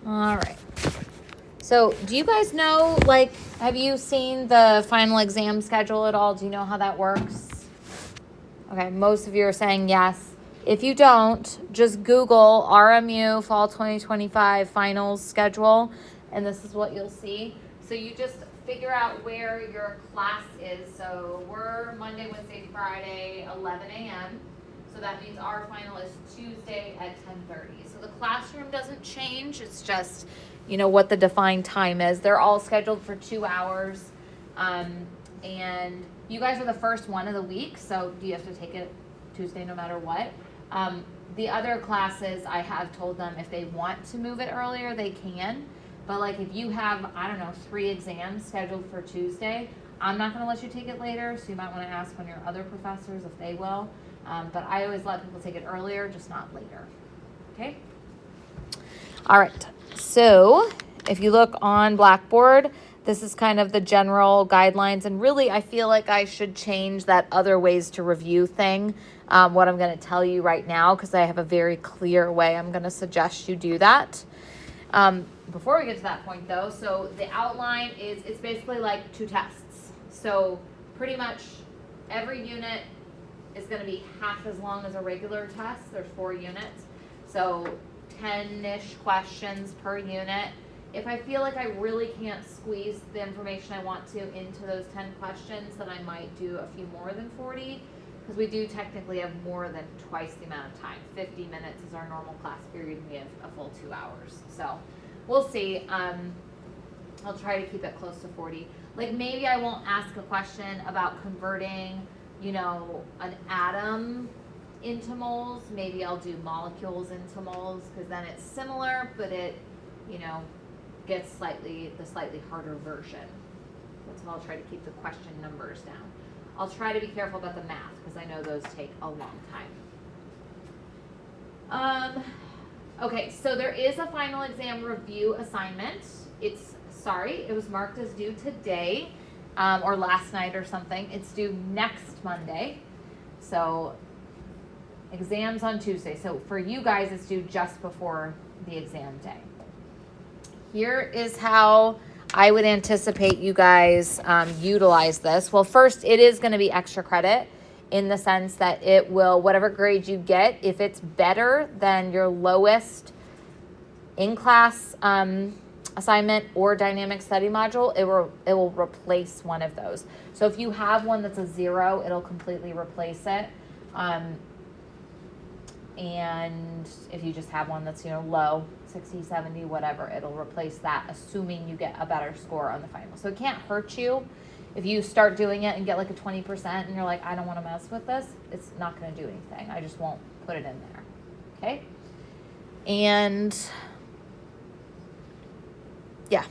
All right. So do you guys know, like, have you seen the final exam schedule at all? Do you know how that works? Okay, most of you are saying yes. If you don't, just Google RMU Fall 2025 finals schedule, and this is what you'll see. So you just figure out where your class is. So we're Monday, Wednesday, Friday, 11 a.m. So that means our final is Tuesday at 10:30. So the classroom doesn't change. It's just, what the defined time is. They're all scheduled for 2 hours. And you guys are the first one of the week, so you have to take it Tuesday no matter what. The other classes, I have told them if they want to move it earlier, they can. But like if you have, 3 exams scheduled for Tuesday, I'm not going to let you take it later, so you might want to ask one of your other professors if they will. But I always let people take it earlier, just not later. Okay? All right. So if you look on Blackboard, this is kind of the general guidelines. And really, I feel like I should change that other ways to review thing, what I'm going to tell you right now, because I have a very clear way I'm going to suggest you do that. Before we get to that point, though, so the outline it's basically like 2 tests. So pretty much every unit is going to be half as long as a regular test. There's 4 units. So 10-ish questions per unit. If I feel like I really can't squeeze the information I want to into those 10 questions, then I might do a few more than 40, because we do technically have more than twice the amount of time. 50 minutes is our normal class period, and we have a full 2 hours. So we'll see. I'll try to keep it close to 40. Like maybe I won't ask a question about converting, an atom into moles. Maybe I'll do molecules into moles, because then it's similar, but it, gets the slightly harder version. That's how I'll try to keep the question numbers down. I'll try to be careful about the math, because I know those take a long time. Okay, so there is a final exam review assignment. It was marked as due today, or last night or something. It's due next Monday. So exams on Tuesday. So for you guys, it's due just before the exam day. Here is how I would anticipate you guys utilize this. Well, first, it is going to be extra credit in the sense that it will, whatever grade you get, if it's better than your lowest in-class assignment or dynamic study module, it will replace one of those. So if you have one that's a 0, it'll completely replace it. And if you just have one that's, low, 60, 70, whatever, it'll replace that, assuming you get a better score on the final. So it can't hurt you if you start doing it and get like a 20% and you're like, I don't want to mess with this. It's not going to do anything. I just won't put it in there. Okay? And yeah.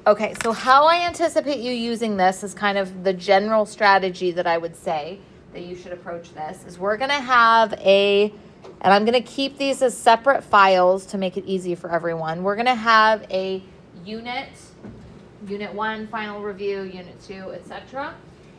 Okay, so how I anticipate you using this is kind of the general strategy that I would say that you should approach this is we're going to have and I'm going to keep these as separate files to make it easy for everyone. We're going to have a unit 1 final review, unit 2, etc.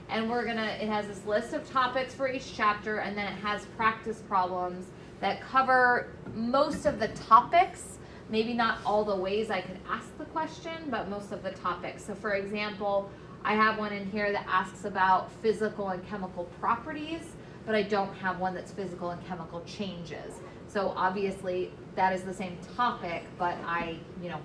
And it has this list of topics for each chapter, and then it has practice problems that cover most of the topics, maybe not all the ways I could ask the question, but most of the topics. So for example, I have one in here that asks about physical and chemical properties, but I don't have one that's physical and chemical changes. So obviously that is the same topic, but I,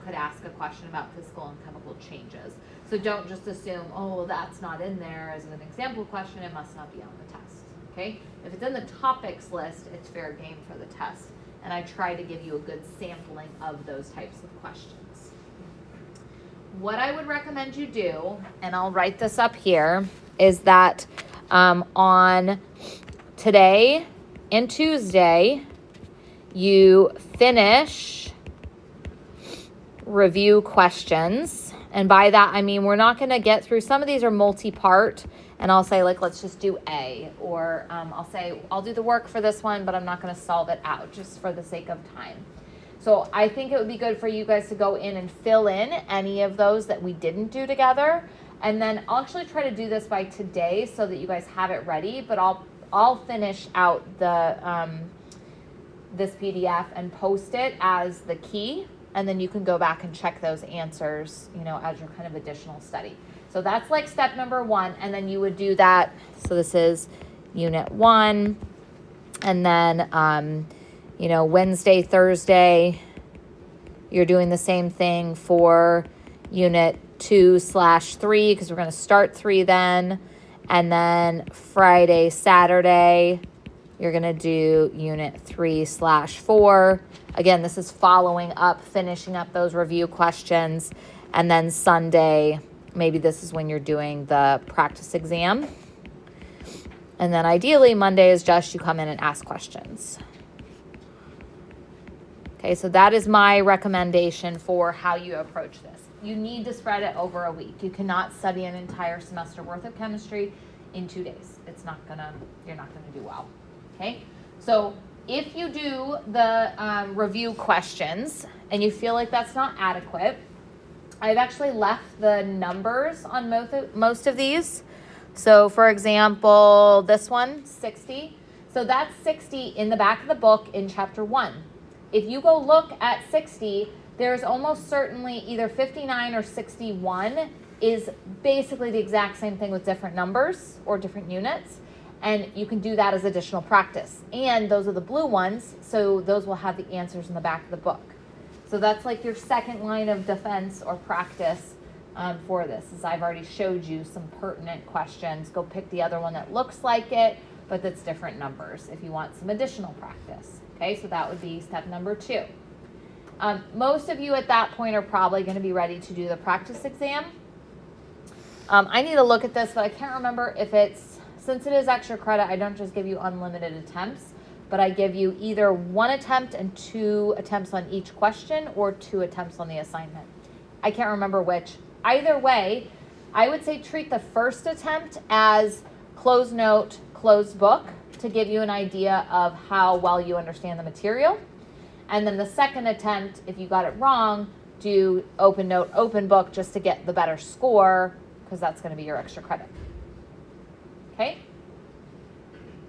could ask a question about physical and chemical changes. So don't just assume, oh, that's not in there as an example question, it must not be on the test, okay? If it's in the topics list, it's fair game for the test. And I try to give you a good sampling of those types of questions. What I would recommend you do, and I'll write this up here, is that on today and Tuesday, you finish review questions. And by that, I mean, we're not going to get through, some of these are multi-part, and I'll say, like, let's just do A, or I'll say, I'll do the work for this one, but I'm not going to solve it out just for the sake of time. So I think it would be good for you guys to go in and fill in any of those that we didn't do together. And then I'll actually try to do this by today so that you guys have it ready, but I'll finish out the this PDF and post it as the key, and then you can go back and check those answers, as your kind of additional study. So that's like step number 1, and then you would do that. So this is unit 1, and then, Wednesday, Thursday, you're doing the same thing for unit 2/3, because we're going to start 3 then, and then Friday, Saturday, you're going to do unit 3/4. Again, this is following up, finishing up those review questions. And then Sunday, maybe this is when you're doing the practice exam. And then ideally, Monday is just you come in and ask questions. Okay, so that is my recommendation for how you approach this. You need to spread it over a week. You cannot study an entire semester worth of chemistry in 2 days. You're not gonna do well. Okay, so if you do the review questions and you feel like that's not adequate, I've actually left the numbers on most of these. So for example, this one, 60. So that's 60 in the back of the book in chapter 1. If you go look at 60, there's almost certainly either 59 or 61 is basically the exact same thing with different numbers or different units. And you can do that as additional practice. And those are the blue ones, so those will have the answers in the back of the book. So that's like your second line of defense or practice for this, as I've already showed you some pertinent questions. Go pick the other one that looks like it, but that's different numbers if you want some additional practice. Okay, so that would be step number 2. Most of you at that point are probably going to be ready to do the practice exam. I need to look at this, but I can't remember if since it is extra credit, I don't just give you unlimited attempts, but I give you either 1 attempt and 2 attempts on each question, or 2 attempts on the assignment. I can't remember which. Either way, I would say treat the first attempt as closed note, closed book, to give you an idea of how well you understand the material. And then the second attempt, if you got it wrong, do open note, open book, just to get the better score, because that's going to be your extra credit. Okay?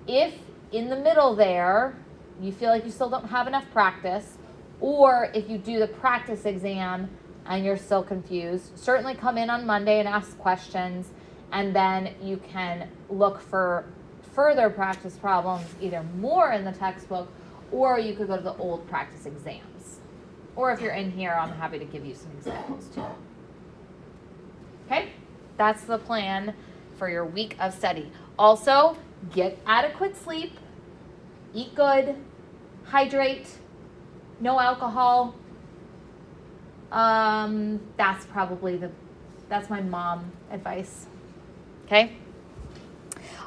If in the middle there, you feel like you still don't have enough practice, or if you do the practice exam and you're still confused, certainly come in on Monday and ask questions, and then you can look for further practice problems, either more in the textbook, or you could go to the old practice exams. Or if you're in here, I'm happy to give you some examples too. Okay? That's the plan for your week of study. Also, get adequate sleep, eat good, hydrate, no alcohol. That's my mom advice. Okay?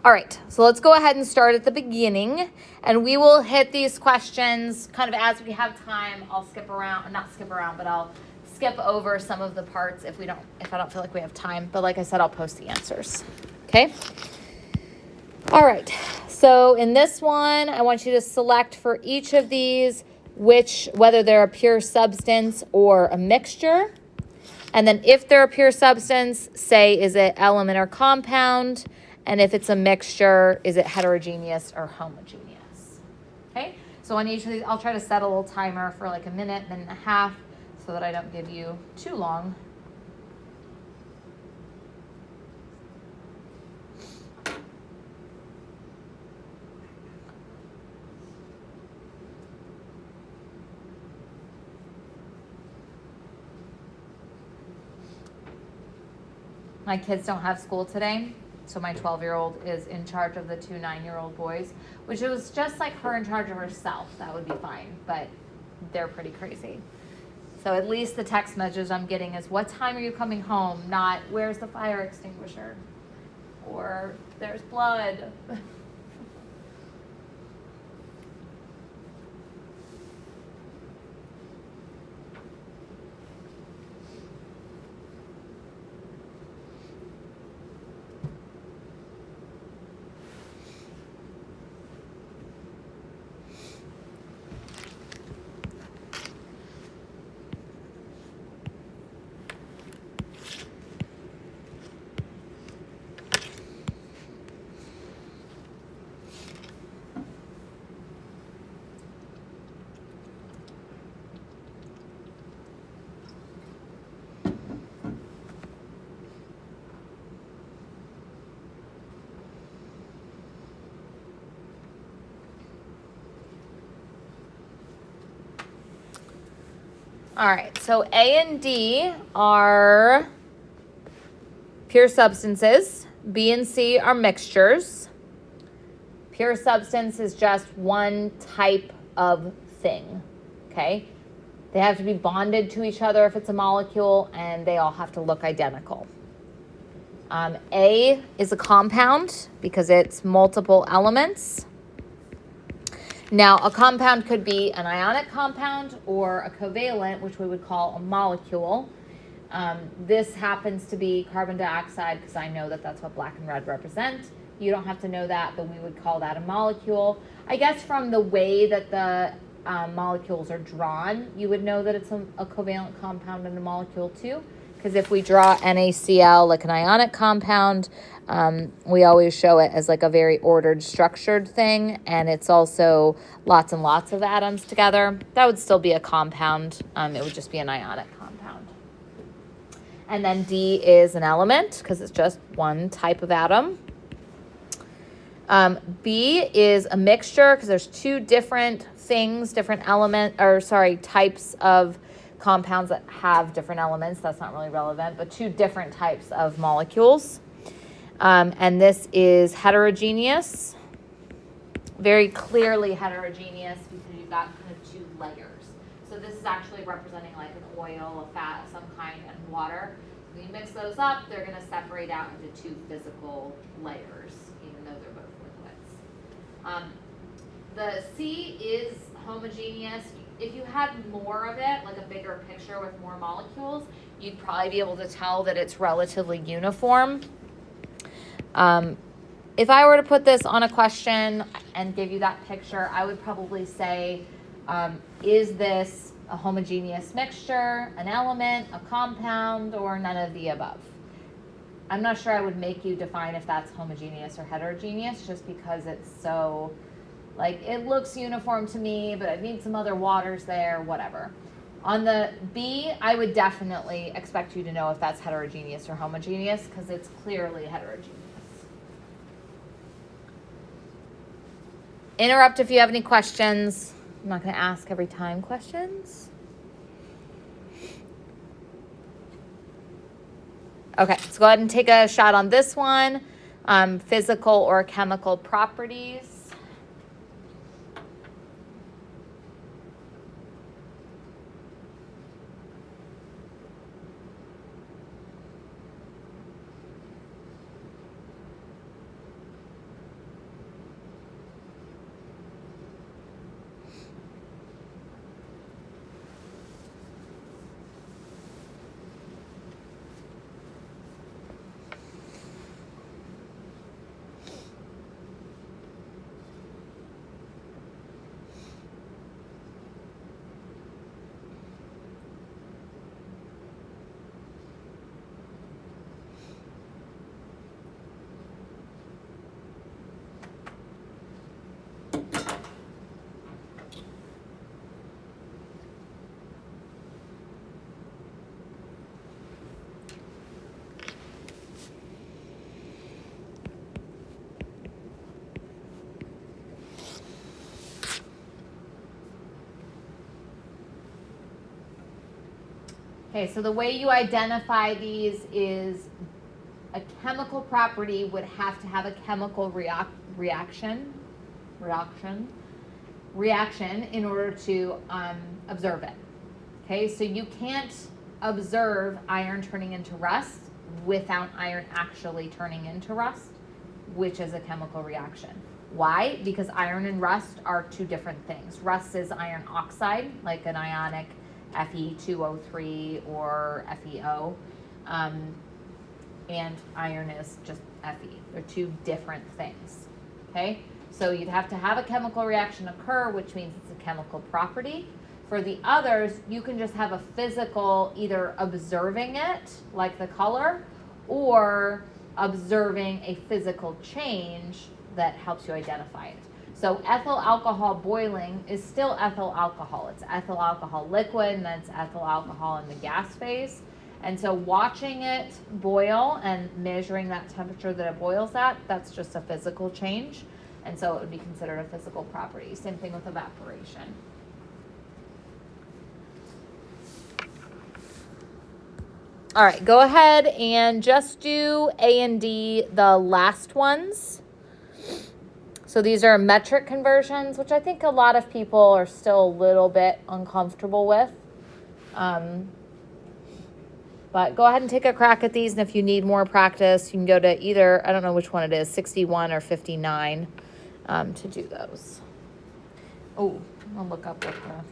All right, so let's go ahead and start at the beginning, and we will hit these questions kind of as we have time. I'll skip over some of the parts if I don't feel like we have time. But like I said, I'll post the answers. Okay? All right, so in this one, I want you to select for each of these whether they're a pure substance or a mixture. And then if they're a pure substance, say, is it element or compound? And if it's a mixture, is it heterogeneous or homogeneous? Okay, so on each of these, I'll try to set a little timer for like a minute and a half so that I don't give you too long. My kids don't have school today, so my 12-year-old is in charge of the 2 9-year-old boys, which it was just like her in charge of herself. That would be fine, but they're pretty crazy. So at least the text messages I'm getting is, what time are you coming home? Not, where's the fire extinguisher? Or, there's blood. All right, so A and D are pure substances. B and C are mixtures. Pure substance is just one type of thing, okay? They have to be bonded to each other if it's a molecule, and they all have to look identical. A is a compound because it's multiple elements. Now, a compound could be an ionic compound or a covalent, which we would call a molecule. This happens to be carbon dioxide because I know that that's what black and red represent. You don't have to know that, but we would call that a molecule. I guess from the way that the molecules are drawn, you would know that it's a covalent compound and a molecule too. Because if we draw NaCl like an ionic compound, we always show it as like a very ordered, structured thing, and it's also lots and lots of atoms together. That would still be a compound. It would just be an ionic compound. And then D is an element because it's just one type of atom. B is a mixture because there's two different things, types of compounds that have different elements. That's not really relevant, but two different types of molecules. And this is heterogeneous, very clearly heterogeneous because you've got kind of two layers. So this is actually representing like an oil, a fat of some kind, and water. When you mix those up, they're going to separate out into two physical layers, even though they're both liquids. The C is homogeneous. If you had more of it, like a bigger picture with more molecules, you'd probably be able to tell that it's relatively uniform. If I were to put this on a question and give you that picture, I would probably say, is this a homogeneous mixture, an element, a compound, or none of the above? I'm not sure I would make you define if that's homogeneous or heterogeneous just because it's so, like, it looks uniform to me, but I need some other waters there, whatever. On the B, I would definitely expect you to know if that's heterogeneous or homogeneous because it's clearly heterogeneous. Interrupt if you have any questions. I'm not going to ask every time questions. Okay, let's go ahead and take a shot on this one. Physical or chemical properties. Okay, so the way you identify these is a chemical property would have to have a chemical reaction in order to observe it. Okay, so you can't observe iron turning into rust without iron actually turning into rust, which is a chemical reaction. Why? Because iron and rust are two different things. Rust is iron oxide, like an ionic Fe2O3 or FeO, and iron is just Fe. They're two different things, okay? So you'd have to have a chemical reaction occur, which means it's a chemical property. For the others, you can just have a physical, either observing it, like the color, or observing a physical change that helps you identify it. So ethyl alcohol boiling is still ethyl alcohol. It's ethyl alcohol liquid, and then it's ethyl alcohol in the gas phase. And so watching it boil and measuring that temperature that it boils at, that's just a physical change. And so it would be considered a physical property. Same thing with evaporation. All right, go ahead and just do A and D, the last ones. So these are metric conversions, which I think a lot of people are still a little bit uncomfortable with. But go ahead and take a crack at these, and if you need more practice, you can go to either, I don't know which one it is, 61 or 59 to do those. Oh, I'll look up what the...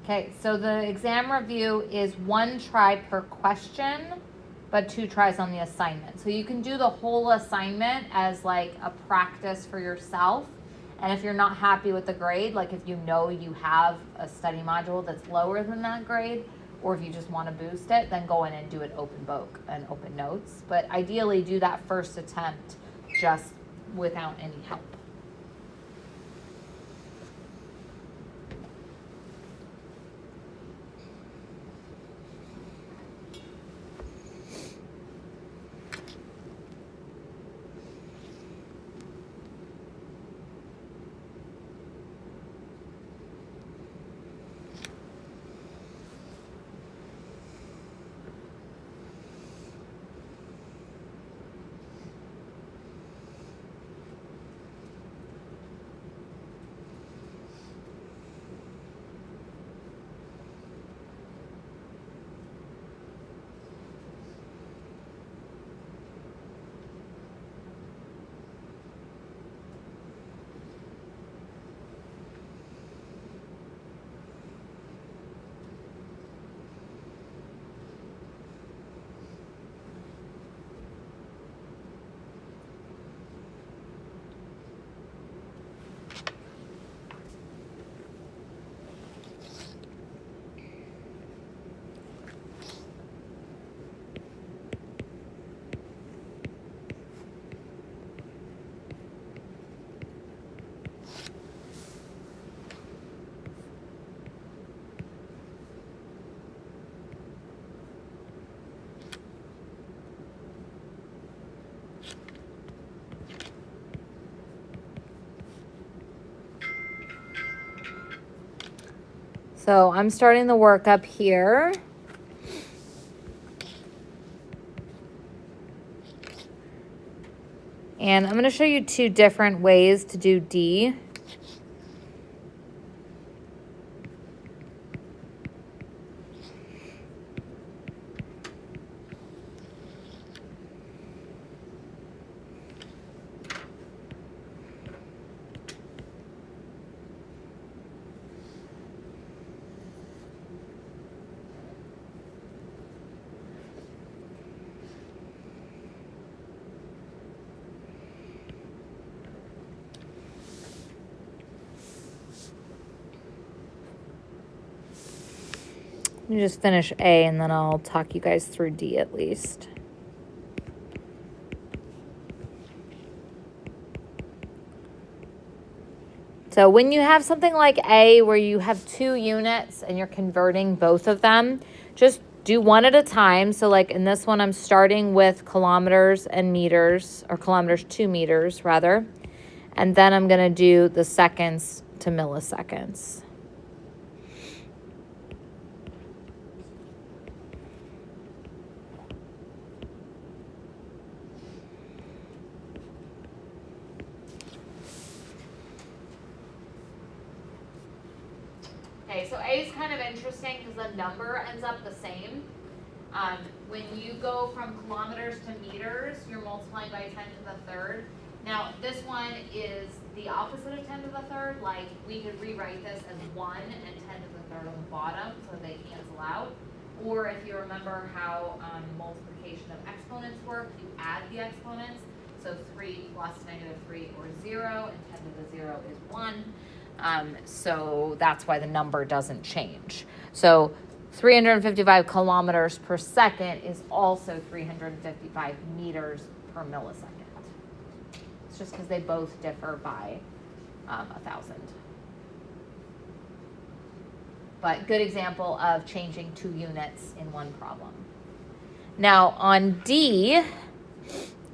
Okay, so the exam review is 1 try per question, but 2 tries on the assignment. So you can do the whole assignment as like a practice for yourself. And if you're not happy with the grade, like if you know you have a study module that's lower than that grade, or if you just want to boost it, then go in and do it open book and open notes. But ideally do that first attempt just without any help. So I'm starting the work up here. And I'm going to show you 2 different ways to do D. Let me just finish A and then I'll talk you guys through D at least. So when you have something like A where you have 2 units and you're converting both of them, just do one at a time. So like in this one, I'm starting with kilometers and meters, or kilometers to meters rather. And then I'm going to do the seconds to milliseconds. Okay, so A is kind of interesting because the number ends up the same. When you go from kilometers to meters, you're multiplying by 10 to the third. Now, this one is the opposite of 10 to the third. Like, we could rewrite this as 1 and 10 to the third on the bottom so they cancel out. Or if you remember how multiplication of exponents work, you add the exponents. So 3 plus -3 or 0, and 10 to the 0 is 1. So that's why the number doesn't change. So 355 kilometers per second is also 355 meters per millisecond. It's just because they both differ by 1,000. But good example of changing 2 units in one problem. Now on D,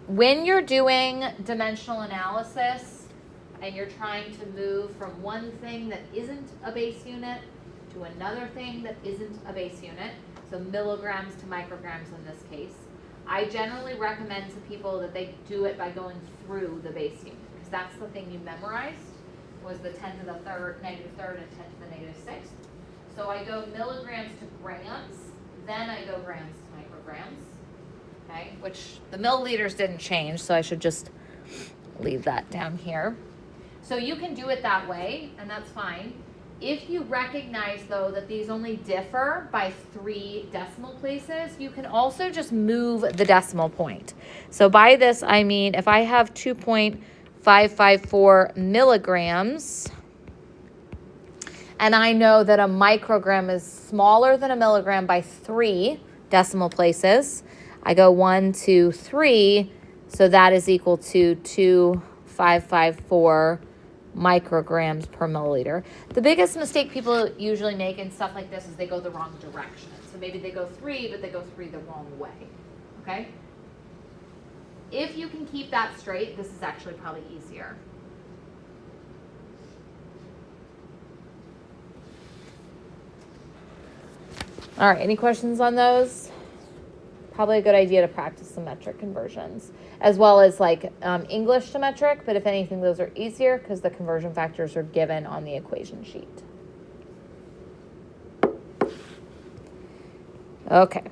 when you're doing dimensional analysis and you're trying to move from one thing that isn't a base unit to another thing that isn't a base unit, so milligrams to micrograms in this case, I generally recommend to people that they do it by going through the base unit, because that's the thing you memorized, was the 10 to the third, -3rd, and 10 to the -6th. So I go milligrams to grams, then I go grams to micrograms, okay? Which the milliliters didn't change, so I should just leave that down here. So you can do it that way, and that's fine. If you recognize, though, that these only differ by 3 decimal places, you can also just move the decimal point. So by this, I mean if I have 2.554 milligrams, and I know that a microgram is smaller than a milligram by 3 decimal places, I go 1, 2, 3, so that is equal to 2.554 micrograms per milliliter. The biggest mistake people usually make in stuff like this is they go the wrong direction. So maybe they go 3, but they go 3 the wrong way, okay? If you can keep that straight, this is actually probably easier. All right, any questions on those? Probably a good idea to practice some metric conversions, as well as like English to metric, but if anything, those are easier because the conversion factors are given on the equation sheet. Okay.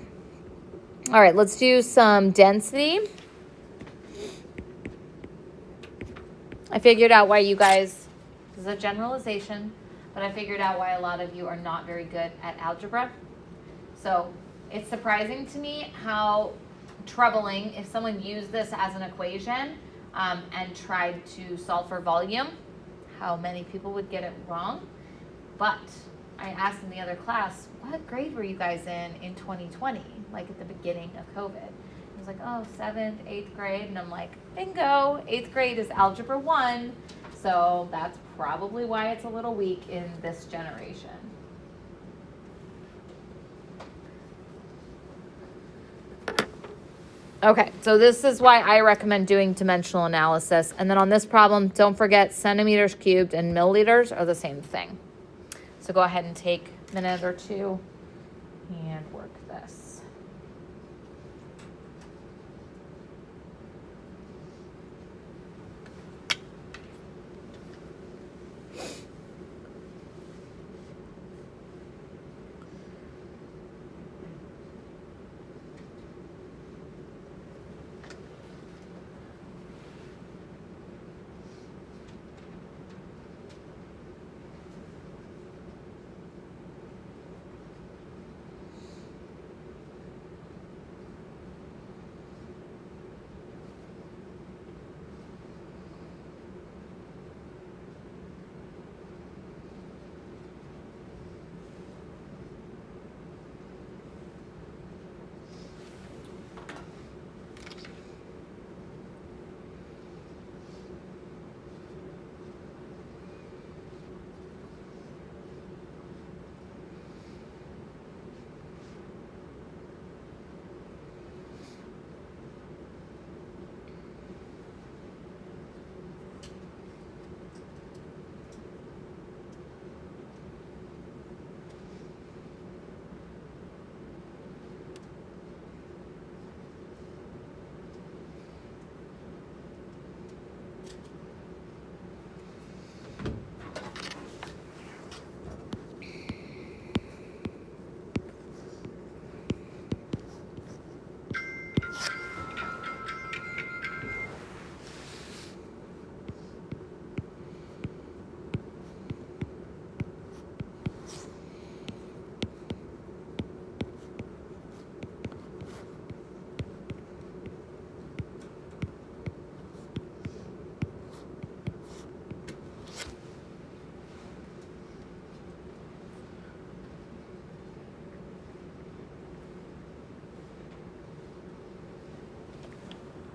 All right, let's do some density. I figured out why you guys, this is a generalization, but I figured out why a lot of you are not very good at algebra. So it's surprising to me how troubling if someone used this as an equation and tried to solve for volume, how many people would get it wrong. But I asked in the other class, what grade were you guys in 2020, like at the beginning of COVID? I was like, oh, 7th, 8th grade. And I'm like, bingo, 8th grade is Algebra 1. So that's probably why it's a little weak in this generation. Okay, so this is why I recommend doing dimensional analysis. And then on this problem, don't forget centimeters cubed and milliliters are the same thing. So go ahead and take a minute or two and work this.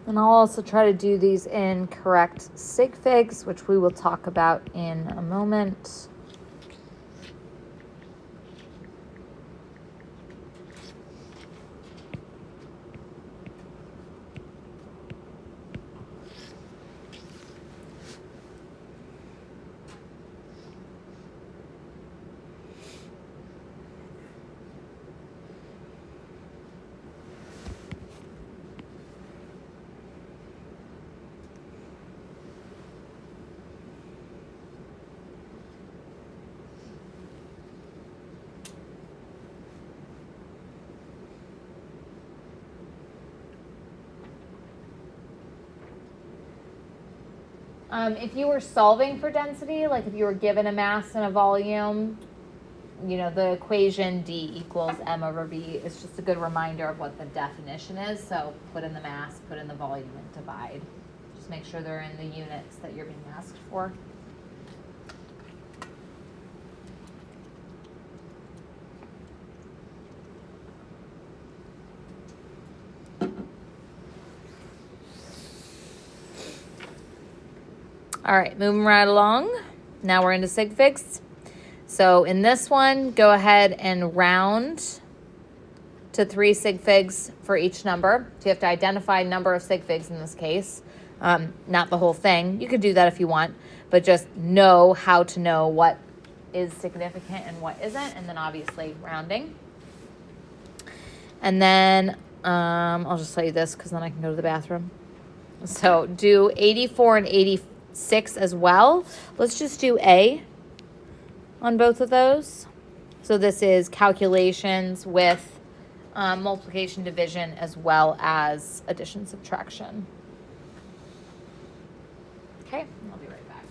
And I'll also try to do these in correct sig figs, which we will talk about in a moment. If you were solving for density, like if you were given a mass and a volume, the equation D equals M over V is just a good reminder of what the definition is. So put in the mass, put in the volume, and divide. Just make sure they're in the units that you're being asked for. All right, moving right along. Now we're into sig figs. So in this one, go ahead and round to 3 sig figs for each number. So you have to identify number of sig figs in this case, not the whole thing. You could do that if you want, but just know how to know what is significant and what isn't, and then obviously rounding. And then I'll just tell you this because then I can go to the bathroom. So do 84 and 86 as well. Let's just do A on both of those. So this is calculations with multiplication, division, as well as addition, subtraction. Okay, I'll be right back.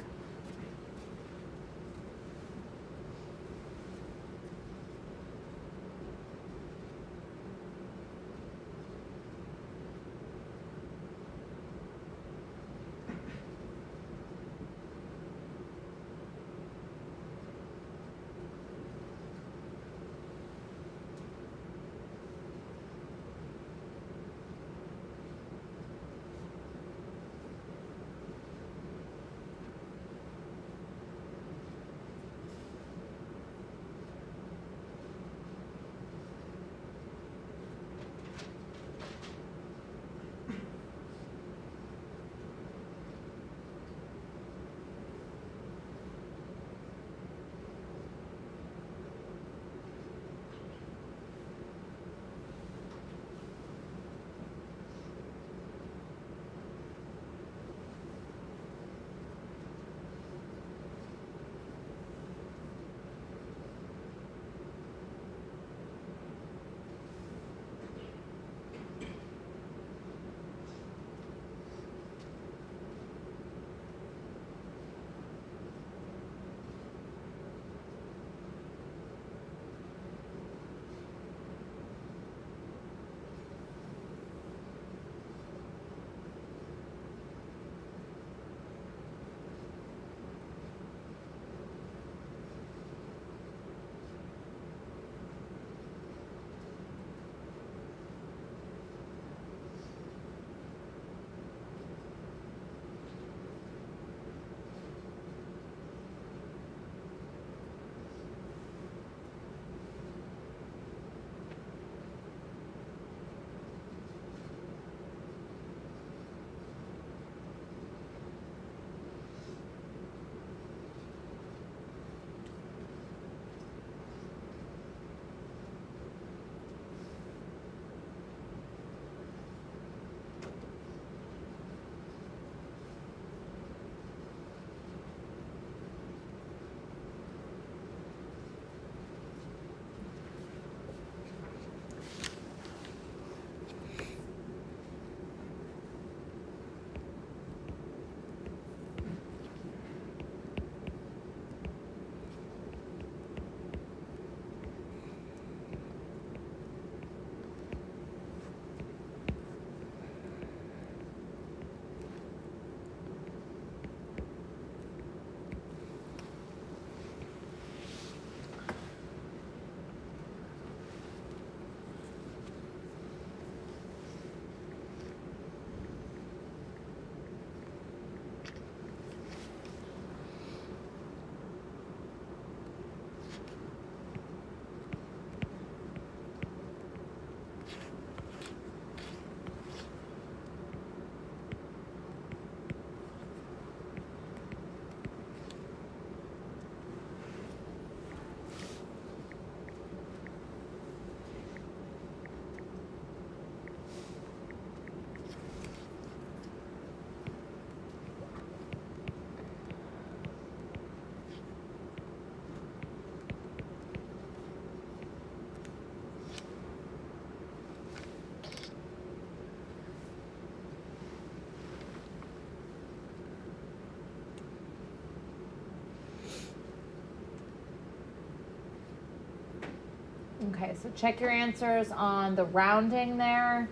Okay, so check your answers on the rounding there.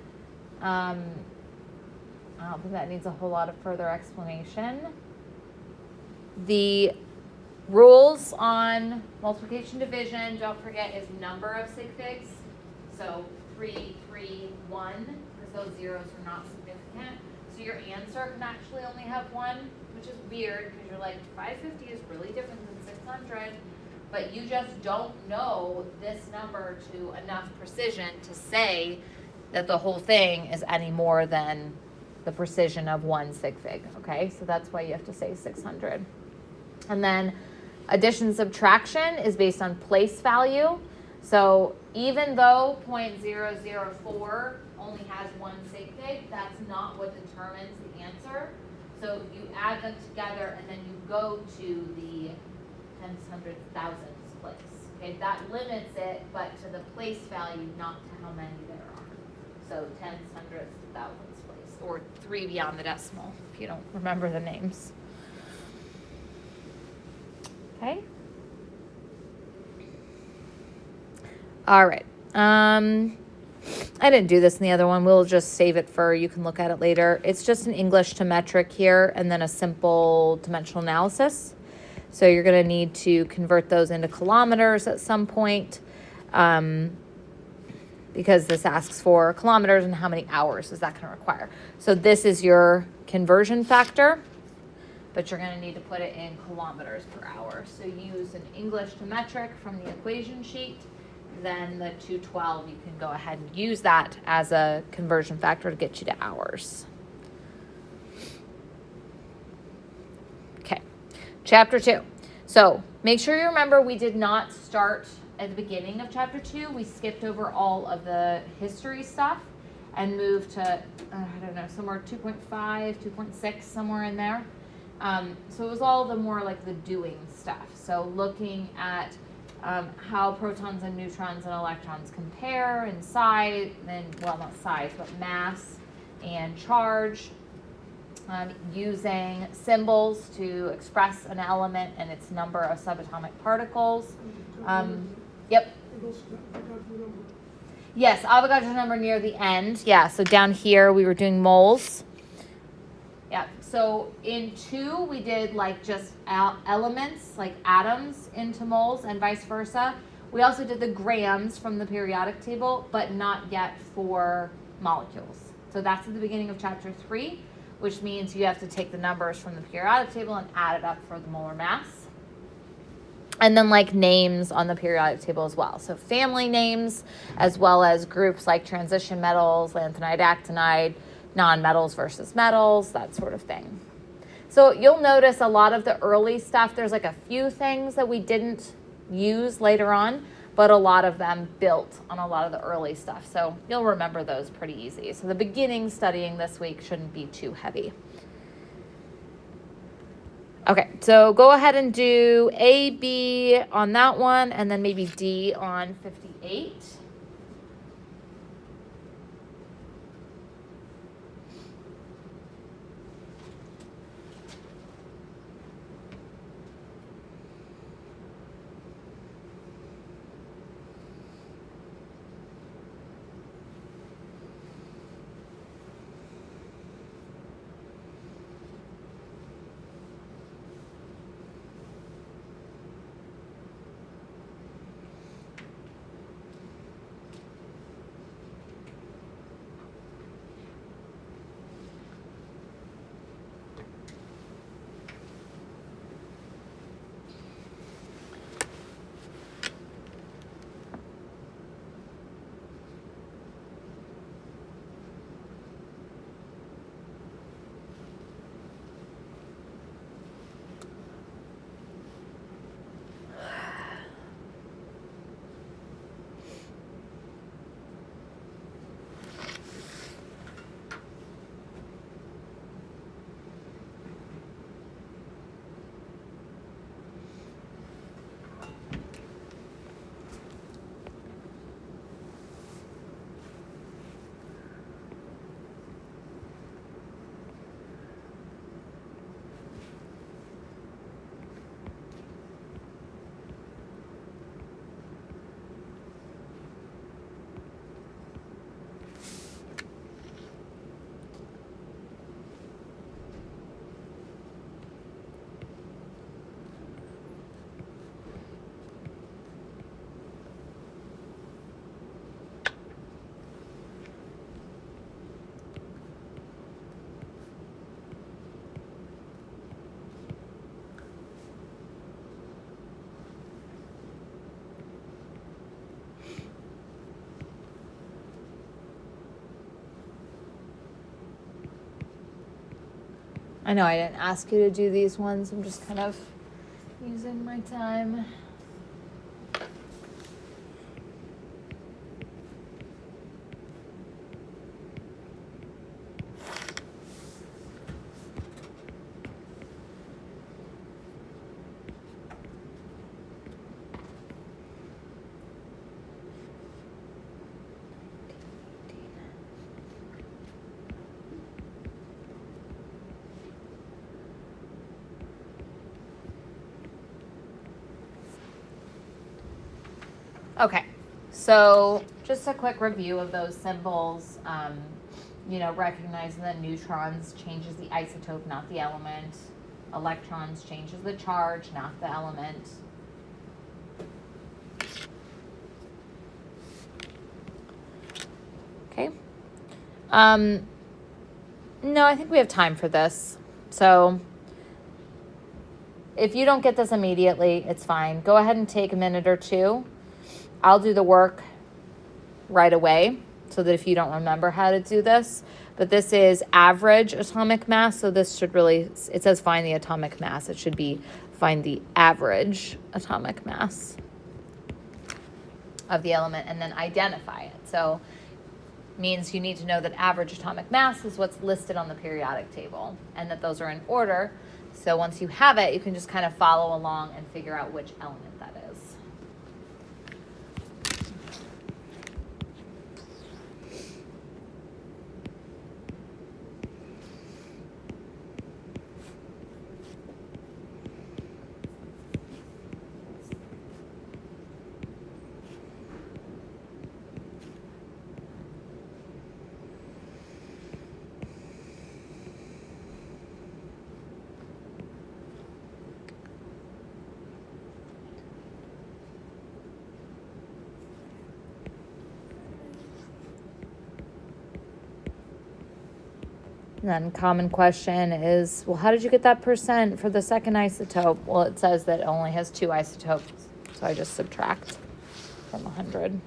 I don't think that needs a whole lot of further explanation. The rules on multiplication division, don't forget, is number of sig figs. So 3, 3, 1, because those zeros are not significant. So your answer can actually only have 1, which is weird because you're like, 550 is really different than 600. But you just don't know this number to enough precision to say that the whole thing is any more than the precision of 1 sig fig, okay? So that's why you have to say 600. And then addition subtraction is based on place value. So even though 0.004 only has 1 sig fig, that's not what determines the answer. So you add them together and then you go to the tens, hundreds, thousands place. Okay, that limits it, but to the place value, not to how many there are. So tens, hundreds, thousands place, or 3 beyond the decimal, if you don't remember the names. Okay. All right. I didn't do this in the other one. We'll just save it for, you can look at it later. It's just an English to metric here and then a simple dimensional analysis. So you're going to need to convert those into kilometers at some point because this asks for kilometers and how many hours is that going to require. So this is your conversion factor, but you're going to need to put it in kilometers per hour. So use an English to metric from the equation sheet. Then the 212, you can go ahead and use that as a conversion factor to get you to hours. Okay, chapter 2. So make sure you remember we did not start at the beginning of chapter 2. We skipped over all of the history stuff and moved to, I don't know, somewhere 2.5, 2.6, somewhere in there. So it was all the more like the doing stuff. So looking at how protons and neutrons and electrons compare in size, and well, not size, but mass and charge, using symbols to express an element and its number of subatomic particles. Yep. Yes, Avogadro's number near the end. Yeah, so down here we were doing moles. Yeah, so in 2 we did like just elements, like atoms into moles and vice versa. We also did the grams from the periodic table, but not yet for molecules. So that's at the beginning of chapter 3, which means you have to take the numbers from the periodic table and add it up for the molar mass. And then like names on the periodic table as well. So family names, as well as groups like transition metals, lanthanide, actinide, non-metals versus metals, that sort of thing. So you'll notice a lot of the early stuff, there's like a few things that we didn't use later on, but a lot of them built on a lot of the early stuff. So you'll remember those pretty easy. So the beginning studying this week shouldn't be too heavy. Okay, so go ahead and do A, B on that one, and then maybe D on 58. I know I didn't ask you to do these ones. I'm just kind of using my time. Okay, so just a quick review of those symbols. Recognizing that neutrons changes the isotope, not the element. Electrons changes the charge, not the element. Okay. No, I think we have time for this. So if you don't get this immediately, it's fine. Go ahead and take a minute or two. I'll do the work right away so that if you don't remember how to do this, but this is average atomic mass. So this should really, it says find the atomic mass. It should be find the average atomic mass of the element and then identify it. So means you need to know that average atomic mass is what's listed on the periodic table and that those are in order. So once you have it, you can just kind of follow along and figure out which element that is. And then common question is, well, how did you get that percent for the second isotope? Well, it says that it only has 2 isotopes, so I just subtract from 100.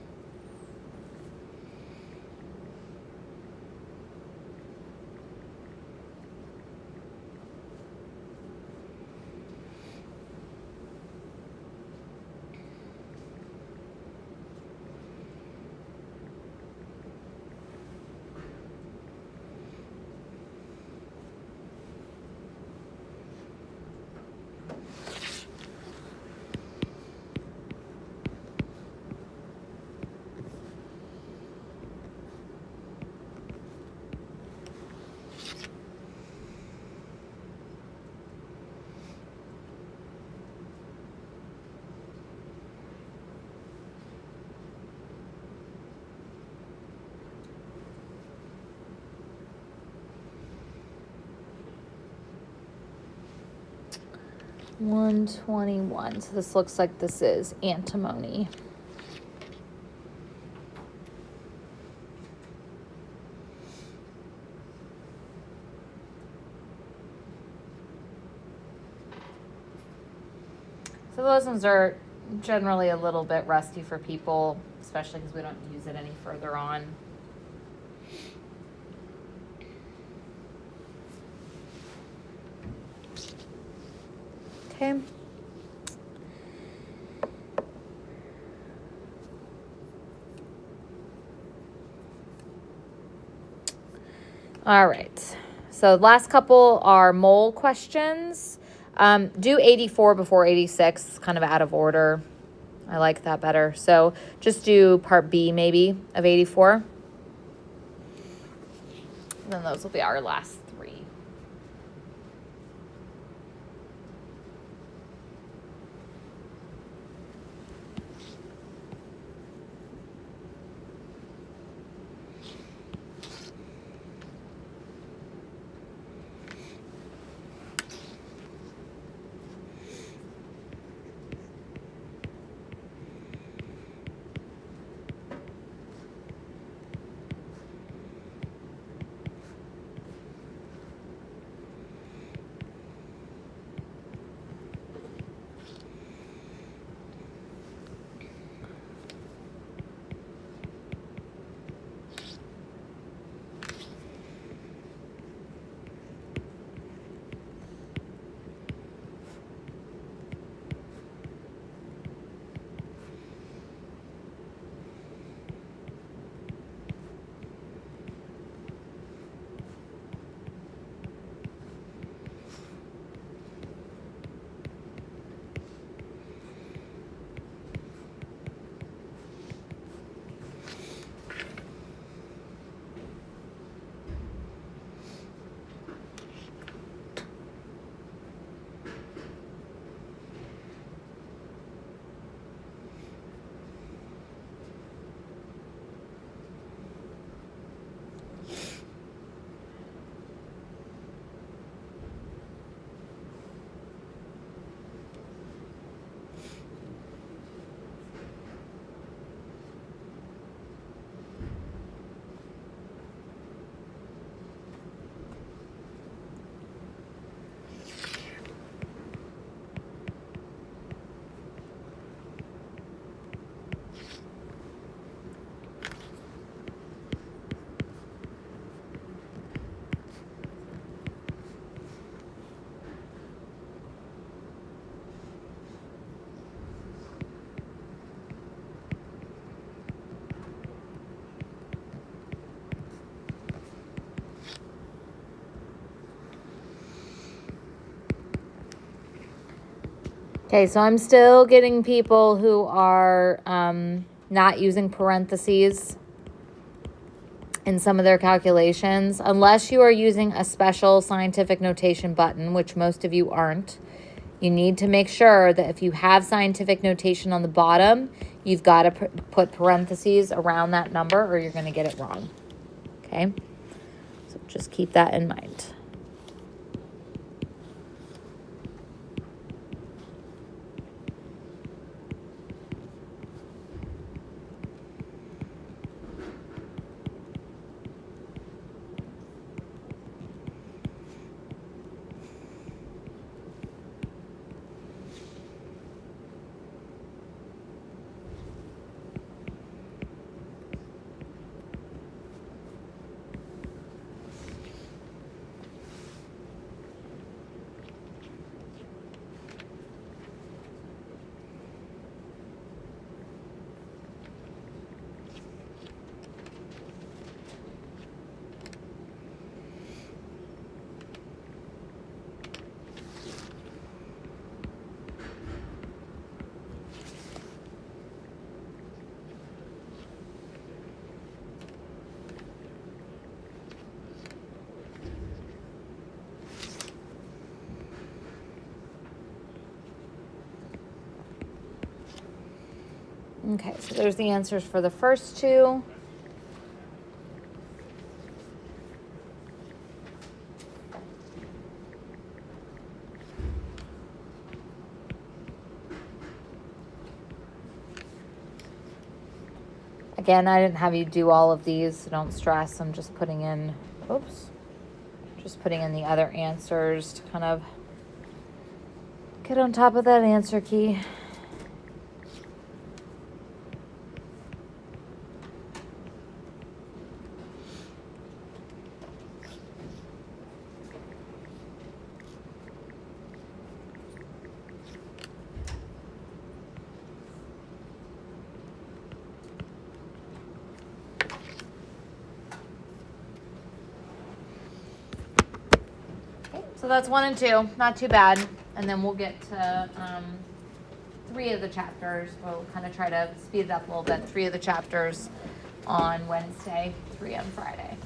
$121. So this looks like this is antimony. So those ones are generally a little bit rusty for people, especially because we don't use it any further on. Okay. All right. So last couple are mole questions. Do 84 before 86. It's kind of out of order. I like that better. So just do part B maybe of 84. And then those will be our last 3. Okay, so I'm still getting people who are not using parentheses in some of their calculations, unless you are using a special scientific notation button, which most of you aren't. You need to make sure that if you have scientific notation on the bottom, you've got to put parentheses around that number or you're going to get it wrong. Okay? So just keep that in mind. Okay, so there's the answers for the first two. Again, I didn't have you do all of these, so don't stress. I'm just putting in, just putting in the other answers to kind of get on top of that answer key. So that's 1 and 2, not too bad. And then we'll get to 3 of the chapters. We'll kind of try to speed it up a little bit. 3 of the chapters on Wednesday, 3 on Friday.